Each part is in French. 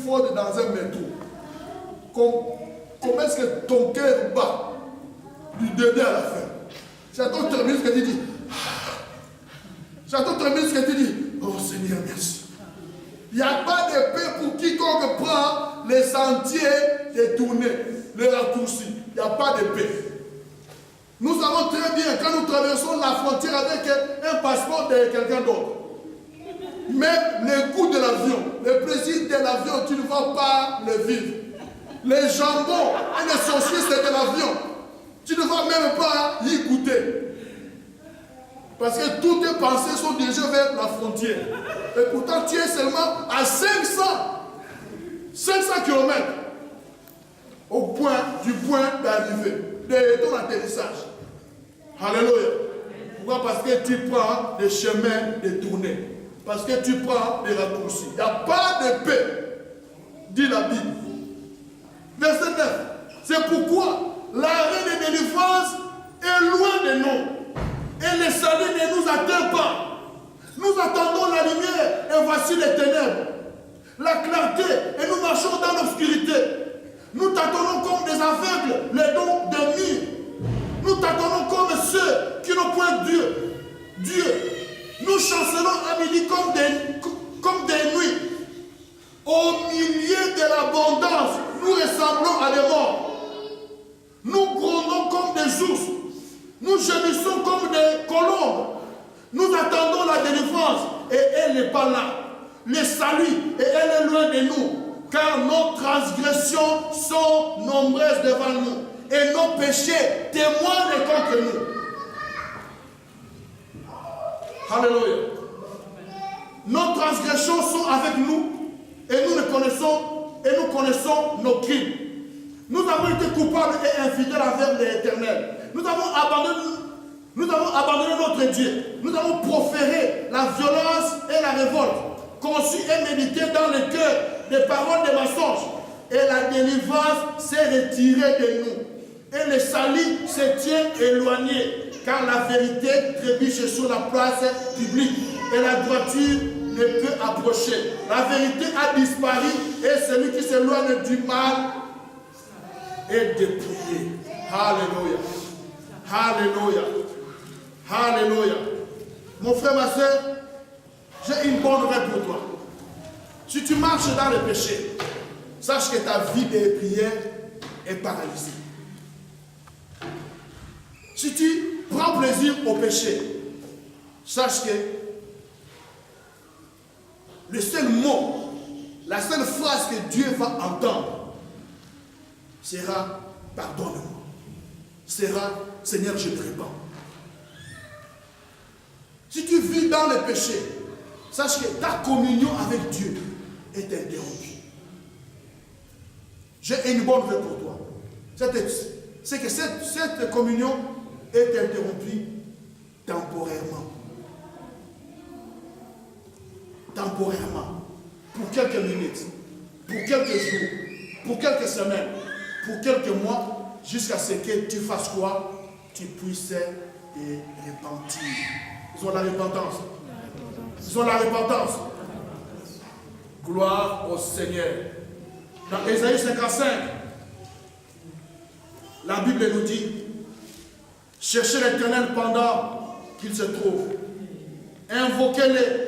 fraudes dans un métro, comment est-ce que ton cœur bat du début à la fin? C'est à ton terminus que tu dis. C'est à ton terminus que tu dis. Oh Seigneur, merci. Il n'y a pas de paix pour quiconque prend les sentiers détournés, les raccourcis. Il n'y a pas de paix. Nous savons très bien quand nous traversons la frontière avec un passeport de quelqu'un d'autre. Même le coût de l'avion, le plaisir de l'avion, tu ne vas pas le vivre. Les jambons et les saucisses de l'avion, tu ne vas même pas y goûter. Parce que toutes tes pensées sont dirigées vers la frontière. Et pourtant, tu es seulement à 500 km du point d'arrivée, de ton atterrissage. Alléluia. Pourquoi? Parce que tu prends des chemins détournés. Parce que tu prends des raccourcis. Il n'y a pas de paix, dit la Bible. Verset 9. C'est pourquoi l'arrêt de délivrance est loin de nous. Et le salut ne nous atteint pas. Nous attendons la lumière et voici les ténèbres. La clarté et nous marchons dans l'obscurité. Nous tâtonnons comme des aveugles les dons de mire. Nous tâtonnons comme ceux qui n'ont point Dieu. Nous chancelons à midi comme des nuits. Au milieu de l'abondance, nous ressemblons à des morts. Nous grondons comme des ours. Nous gémissons comme des colombes. Nous attendons la délivrance et elle n'est pas là. Le salut et elle est loin de nous. Car nos transgressions sont nombreuses devant nous. Et nos péchés témoignent contre nous. Alléluia. Nos transgressions sont avec nous et nous connaissons nos crimes. Nous avons été coupables et infidèles envers l'Éternel. Nous avons abandonné notre Dieu. Nous avons proféré la violence et la révolte, conçu et médité dans le cœur des paroles de mensonges. Et la délivrance s'est retirée de nous. Et le salut se tient éloigné, car la vérité trébuche sur la place publique. Et la droiture ne peut approcher. La vérité a disparu et celui qui s'éloigne du mal est dépouillé. Alléluia. Alléluia. Alléluia. Mon frère, ma soeur, j'ai une bonne nouvelle pour toi. Si tu marches dans le péché, sache que ta vie de prière est paralysée. Si tu prends plaisir au péché, sache que le seul mot, la seule phrase que Dieu va entendre sera « Pardonne-moi ». Sera « Seigneur, je te répands ». Si tu vis dans le péché, sache que ta communion avec Dieu est interrompue. J'ai une bonne nouvelle pour toi. C'est que cette communion est interrompue temporairement. Temporairement. Pour quelques minutes, pour quelques jours, pour quelques semaines, pour quelques mois, jusqu'à ce que tu fasses quoi? Tu puisses te repentir. Ils ont la repentance. Ils ont la repentance. Gloire au Seigneur. Dans Ésaïe 55, la Bible nous dit: cherchez l'Éternel pendant qu'il se trouve. Invoquez-le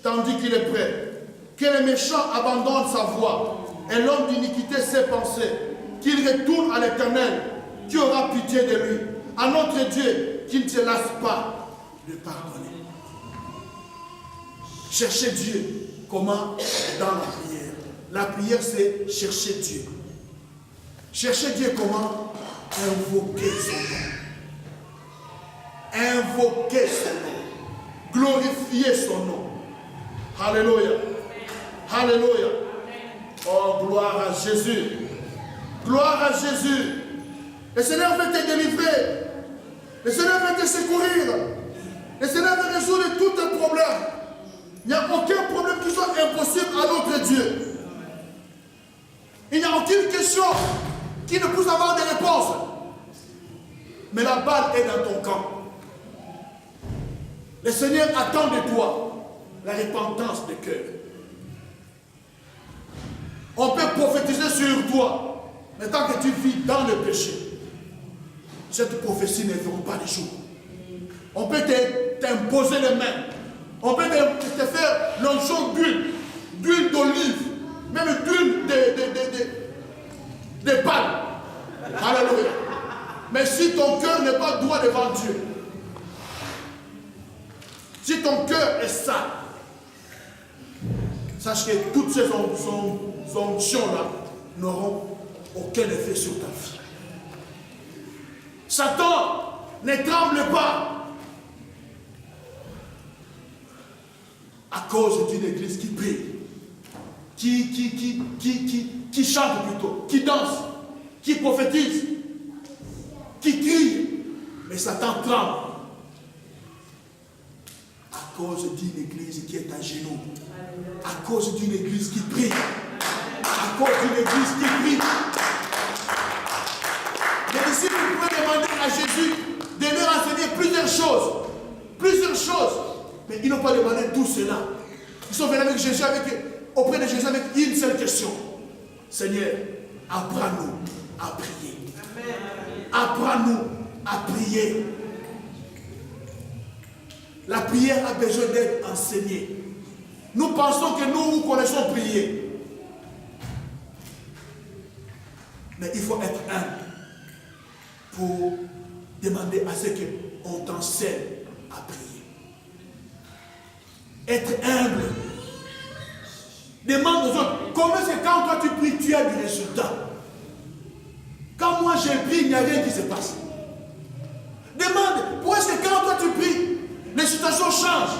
tandis qu'il est prêt. Que le méchant abandonne sa voie et l'homme d'iniquité ses pensées. Qu'il retourne à l'Éternel qui aura pitié de lui. À notre Dieu qui ne se lasse pas de pardonner. Chercher Dieu. Comment? Dans la prière. La prière, c'est chercher Dieu. Chercher Dieu comment? Invoquer son nom. Invoquer son nom. Glorifier son nom. Alléluia. Alléluia. Oh, gloire à Jésus. Gloire à Jésus. Le Seigneur veut te délivrer. Le Seigneur veut te secourir. Le Seigneur veut résoudre tous tes problèmes. Il n'y a aucun problème qui soit impossible à notre Dieu. Il n'y a aucune question qui ne puisse avoir de réponse. Mais la balle est dans ton camp. Le Seigneur attend de toi la repentance de cœur. toi. Mais tant que tu vis dans le péché, cette prophétie ne verra pas les jours. On peut t'imposer les mains. On peut te faire l'onction d'huile d'olive, même d'huile de palme. Alléluia. Mais si ton cœur n'est pas droit devant Dieu, si ton cœur est sale, sache que toutes ces onctions-là n'auront aucun effet sur ta vie. Satan ne tremble pas à cause d'une église qui prie, qui chante plutôt, qui danse, qui prophétise, qui crie. Mais Satan tremble à cause d'une église qui est à genoux, à cause d'une église qui prie, à cause d'une église qui prie. Les disciples pouvaient demander à Jésus de leur enseigner plusieurs choses, mais ils n'ont pas demandé tout cela. Ils sont venus avec Jésus, auprès de Jésus avec une seule question. Seigneur, apprends-nous à prier. Apprends-nous à prier. La prière a besoin d'être enseignée. Nous pensons que nous connaissons prier. Mais il faut être humble pour demander à ce qu'on t'enseigne à prier. Être humble. Demande aux autres, comment c'est quand toi tu pries, tu as du résultat. Quand moi j'ai prié, il n'y a rien qui se passe. Demande, pourquoi est-ce que quand toi tu pries, les situations changent.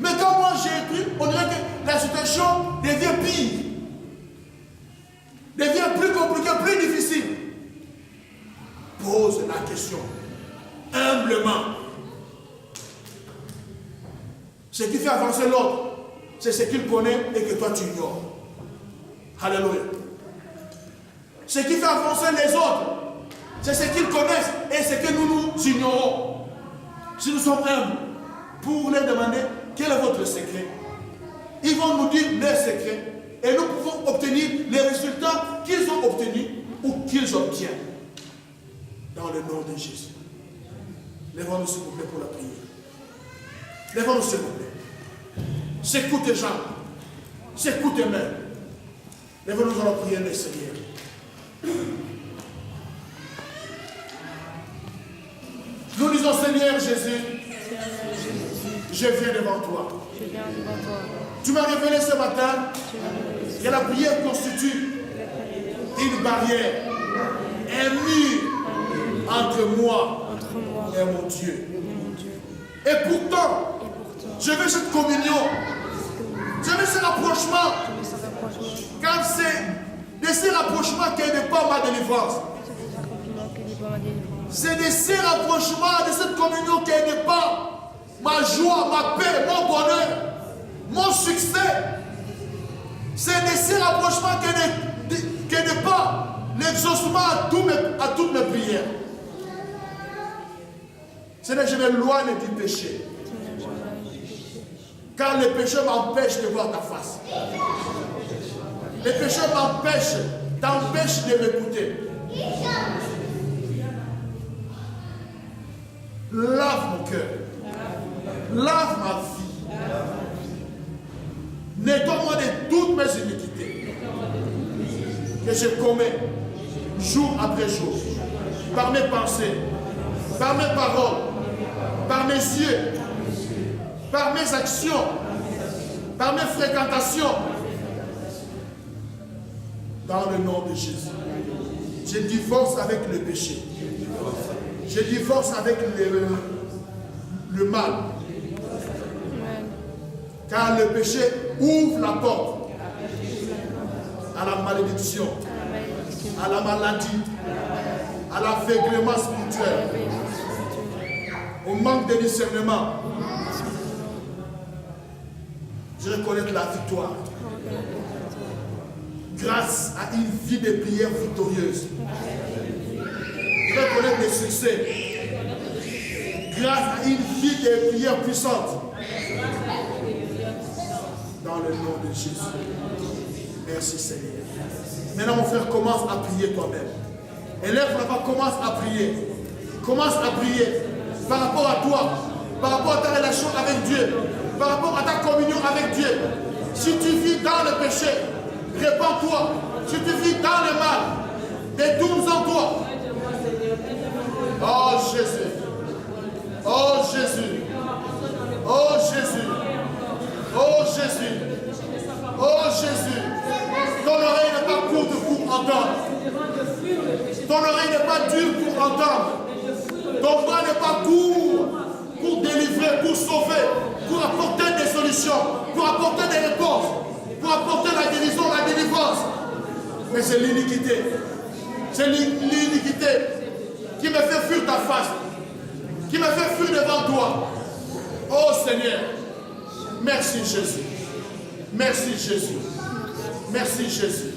Mais quand moi j'ai prié, on dirait que la situation devient pire. Devient plus compliquée, plus difficile. Pose la question, humblement. Ce qui fait avancer l'autre, c'est ce qu'il connaît et que toi tu ignores. Alléluia. Ce qui fait avancer les autres, c'est ce qu'ils connaissent et ce que nous ignorons. Si nous sommes humbles pour leur demander quel est votre secret, ils vont nous dire leur secret et nous pouvons obtenir les résultats qu'ils ont obtenus ou qu'ils obtiennent. Dans le nom de Jésus. Lèvons-nous s'il vous plaît pour la prière. Lèvons-nous s'il vous plaît. Secoue tes jambes. Secoue tes mains. Lèvons-nous dans la prière du Seigneur. Nous disons, Seigneur Jésus, je viens devant toi. Tu m'as révélé ce matin que la prière constitue une barrière, un mur entre moi et mon Dieu. Et pourtant, je veux cette communion, je veux ce rapprochement, car c'est de ces rapprochements qu'est dépend ma délivrance. C'est de ces rapprochements, de cette communion qu'est dépend ma joie, ma paix, mon bonheur, mon succès. C'est de ces rapprochements qu'est dépend l'exaucement à toutes mes prières. Seigneur, je m'éloigne du péché. Car le péché m'empêche de voir ta face. Le péché t'empêche de m'écouter. Lave mon cœur. Lave ma vie. Nettoie-moi de toutes mes iniquités que je commets jour après jour, par mes pensées, par mes paroles, par mes yeux, par mes actions, par mes fréquentations. Dans le nom de Jésus, je divorce avec le péché. Je divorce avec le mal. Car le péché ouvre la porte à la malédiction, à la maladie, à l'aveuglement spirituel, au manque de discernement. Je reconnais la victoire. Grâce à une vie de prière victorieuse. Je reconnais le succès. Grâce à une vie de prière puissante. Dans le nom de Jésus. Merci Seigneur. Maintenant mon frère, commence à prier toi-même. Élève là-bas, commence à prier. Commence à prier par rapport à toi, par rapport à ta relation avec Dieu, par rapport à ta communion avec Dieu. Si tu vis dans le péché, répands-toi. Si tu vis dans le mal, détourne-en toi. Oh Jésus. Oh Jésus. Oh Jésus. Oh Jésus. Oh Jésus. Ton oreille n'est pas courte pour entendre. Ton oreille n'est pas dure pour entendre. Ton bras n'est pas court pour délivrer, pour sauver, pour apporter des solutions, pour apporter des réponses, pour apporter la guérison, la délivrance. Mais c'est l'iniquité. C'est l'iniquité qui me fait fuir ta face, qui me fait fuir devant toi. Oh Seigneur, merci Jésus. Merci Jésus. Merci Jésus.